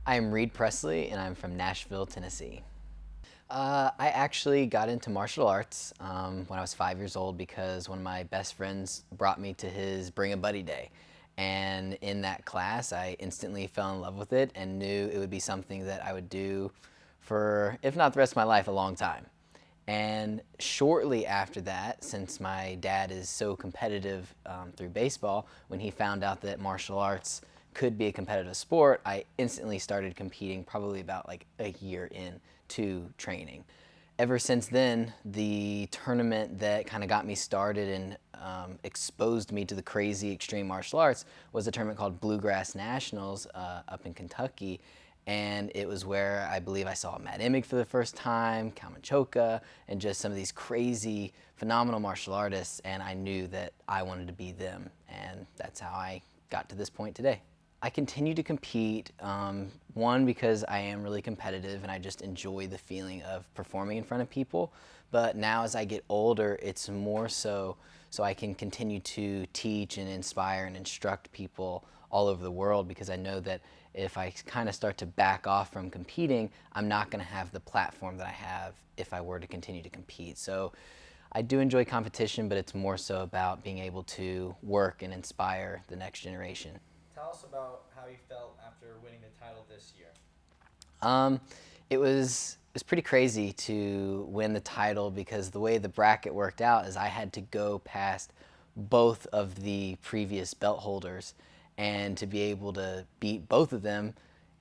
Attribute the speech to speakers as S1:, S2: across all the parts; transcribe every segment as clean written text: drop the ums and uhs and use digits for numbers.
S1: I'm Reid Presley, and I'm from Nashville, Tennessee. I actually got into martial arts when I was 5 years old because one of my best friends brought me to his Bring a Buddy Day. And in that class, I instantly fell in love with it and knew it would be something that I would do for, if not the rest of my life, a long time. And shortly after that, since my dad is so competitive through baseball, when he found out that martial arts could be a competitive sport, I instantly started competing probably about like a year in to training. Ever since then, the tournament that kind of got me started and exposed me to the crazy extreme martial arts was a tournament called Bluegrass Nationals up in Kentucky. And it was where I believe I saw Matt Emig for the first time, Kalmanchoka, and just some of these crazy, phenomenal martial artists. And I knew that I wanted to be them. And that's how I got to this point today. I continue to compete, one, because I am really competitive and I just enjoy the feeling of performing in front of people. But now as I get older, it's more so I can continue to teach and inspire and instruct people all over the world, because I know that if I kind of start to back off from competing, I'm not going to have the platform that I have if I were to continue to compete. So I do enjoy competition, but it's more so about being able to work and inspire the next generation.
S2: Tell us about how you felt after winning the title this year.
S1: It was pretty crazy to win the title, because the way the bracket worked out is I had to go past both of the previous belt holders, and to be able to beat both of them,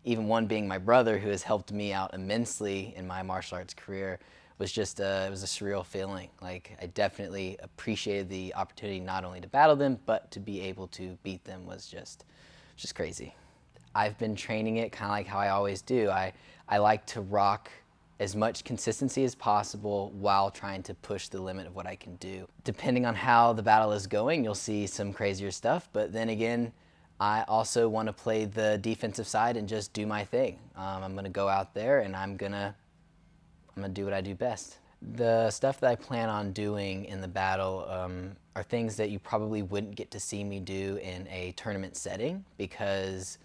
S1: even one being my brother who has helped me out immensely in my martial arts career, was just it was a surreal feeling. Like, I definitely appreciated the opportunity not only to battle them, but to be able to beat them was just crazy. I've been training it kind of like how I always do. I like to rock as much consistency as possible while trying to push the limit of what I can do. Depending on how the battle is going, you'll see some crazier stuff, but then again, I also want to play the defensive side and just do my thing. I'm going to go out there and I'm going to do what I do best. The stuff that I plan on doing in the battle are things that you probably wouldn't get to see me do in a tournament setting, because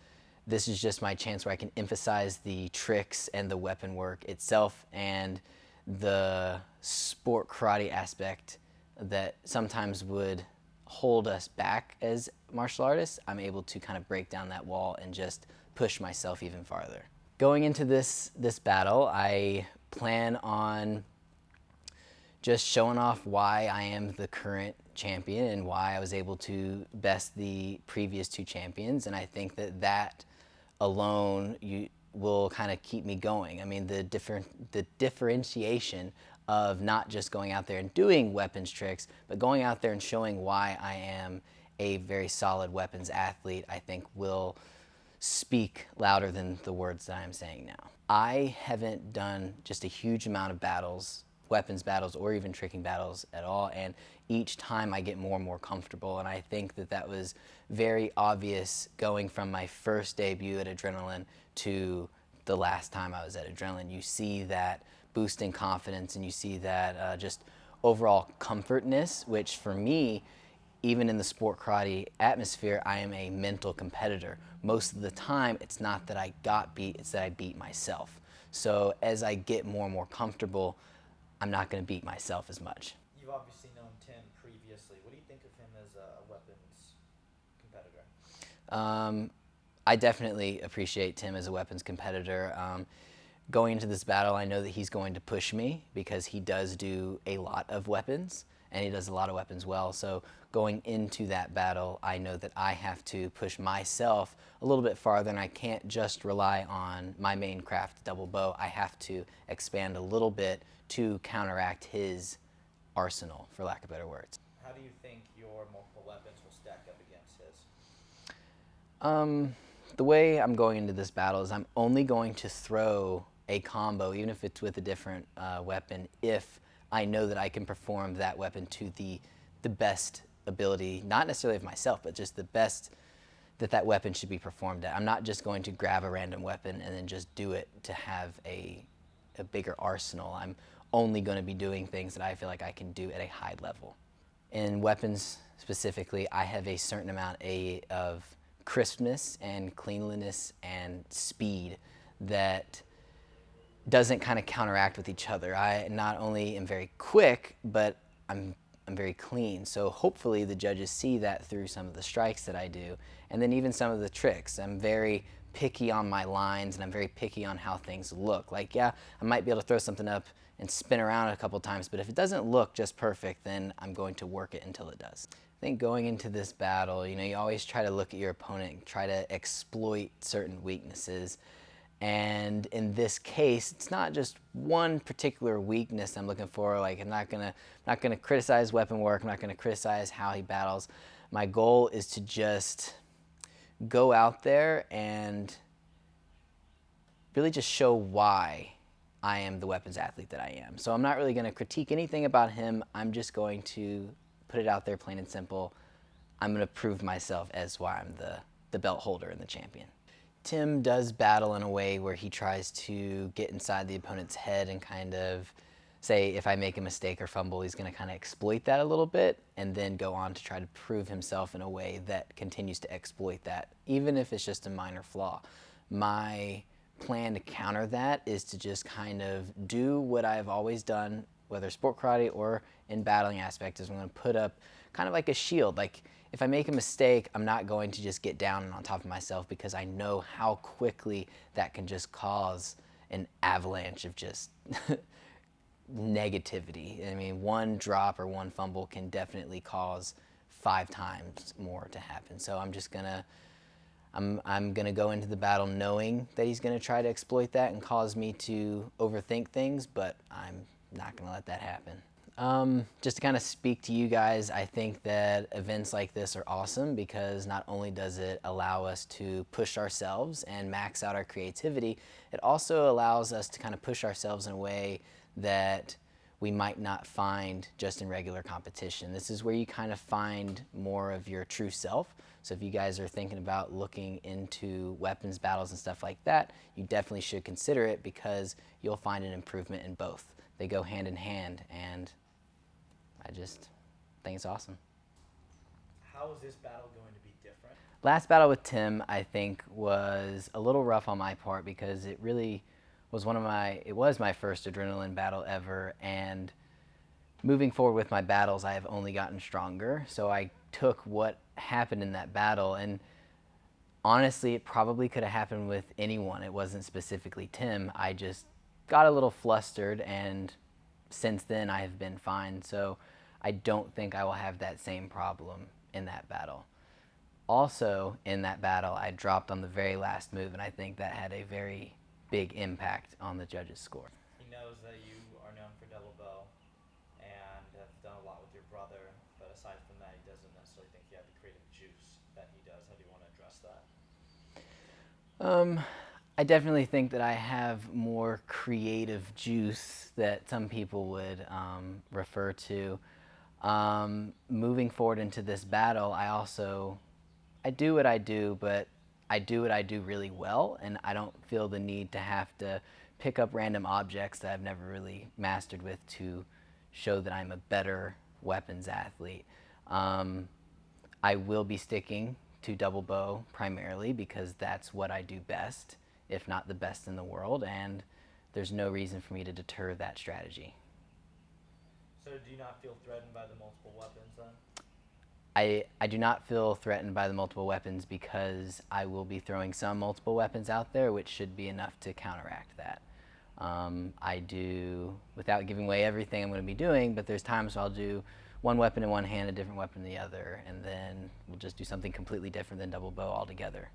S1: this is just my chance where I can emphasize the tricks and the weapon work itself and the sport karate aspect that sometimes would hold us back as martial artists. I'm able to kind of break down that wall and just push myself even farther. Going into this battle, I plan on just showing off why I am the current champion and why I was able to best the previous two champions. And I think that alone will kind of keep me going. I mean, the differentiation of not just going out there and doing weapons tricks, but going out there and showing why I am a very solid weapons athlete, I think will speak louder than the words that I'm saying now. I haven't done just a huge amount of battles, weapons battles, or even tricking battles at all, and each time I get more and more comfortable, and I think that was very obvious going from my first debut at Adrenaline to the last time I was at Adrenaline. You see that boost in confidence, and you see that just overall comfortness, which for me, even in the sport karate atmosphere, I am a mental competitor. Most of the time, it's not that I got beat, it's that I beat myself. So as I get more and more comfortable, I'm not going to beat myself as much.
S2: You've obviously known Tim previously. What do you think of him as a weapons competitor?
S1: I definitely appreciate Tim as a weapons competitor. Going into this battle, I know that he's going to push me because he does do a lot of weapons, and he does a lot of weapons well. So going into that battle, I know that I have to push myself a little bit farther, and I can't just rely on my main craft, double bow. I have to expand a little bit to counteract his arsenal, for lack of better words.
S2: How do you think your multiple weapons will stack up against his?
S1: The way I'm going into this battle is I'm only going to throw a combo, even if it's with a different weapon, if I know that I can perform that weapon to the best ability, not necessarily of myself, but just the best that weapon should be performed at. I'm not just going to grab a random weapon and then just do it to have a bigger arsenal. I'm only going to be doing things that I feel like I can do at a high level. In weapons specifically, I have a certain amount of crispness and cleanliness and speed that doesn't kind of counteract with each other. I not only am very quick, but I'm very clean. So hopefully the judges see that through some of the strikes that I do, and then even some of the tricks. I'm very picky on my lines, and I'm very picky on how things look. Like, yeah, I might be able to throw something up and spin around a couple times, but if it doesn't look just perfect, then I'm going to work it until it does. I think going into this battle, you always try to look at your opponent, try to exploit certain weaknesses. And in this case, it's not just one particular weakness I'm looking for. Like, I'm not gonna criticize weapon work. I'm not gonna criticize how he battles. My goal is to just go out there and really just show why I am the weapons athlete that I am. So I'm not really gonna critique anything about him. I'm just going to put it out there plain and simple. I'm gonna prove myself as why I'm the belt holder and the champion. Tim does battle in a way where he tries to get inside the opponent's head and kind of say, if I make a mistake or fumble, he's going to kind of exploit that a little bit and then go on to try to prove himself in a way that continues to exploit that, even if it's just a minor flaw. My plan to counter that is to just kind of do what I've always done, whether sport karate or in battling aspect, is I'm going to put up kind of like a shield. Like, if I make a mistake, I'm not going to just get down and on top of myself, because I know how quickly that can just cause an avalanche of just negativity. I mean, one drop or one fumble can definitely cause 5 times more to happen. So I'm gonna go into the battle knowing that he's gonna try to exploit that and cause me to overthink things, but I'm not gonna let that happen. Just to kind of speak to you guys, I think that events like this are awesome because not only does it allow us to push ourselves and max out our creativity, it also allows us to kind of push ourselves in a way that we might not find just in regular competition. This is where you kind of find more of your true self. So if you guys are thinking about looking into weapons battles and stuff like that, you definitely should consider it, because you'll find an improvement in both. They go hand in hand, and I just think it's awesome.
S2: How is this battle going to be different?
S1: Last battle with Tim, I think, was a little rough on my part because it really was it was my first adrenaline battle ever, and moving forward with my battles, I have only gotten stronger. So I took what happened in that battle, and honestly, it probably could have happened with anyone. It wasn't specifically Tim. I just got a little flustered, and since then I have been fine. So I don't think I will have that same problem in that battle. Also, in that battle, I dropped on the very last move, and I think that had a very big impact on the judges' score.
S2: He knows that you are known for double bow and have done a lot with your brother, but aside from that, he doesn't necessarily think you have the creative juice that he does. How do you want to address that?
S1: I definitely think that I have more creative juice that some people would refer to. Moving forward into this battle, I do what I do, but I do what I do really well, and I don't feel the need to have to pick up random objects that I've never really mastered with to show that I'm a better weapons athlete. I will be sticking to double bow primarily because that's what I do best, if not the best in the world, and there's no reason for me to deter that strategy.
S2: So do you not feel threatened by the multiple weapons then?
S1: I do not feel threatened by the multiple weapons because I will be throwing some multiple weapons out there, which should be enough to counteract that. I do, without giving away everything I'm going to be doing, but there's times I'll do one weapon in one hand, a different weapon in the other, and then we'll just do something completely different than double bow altogether.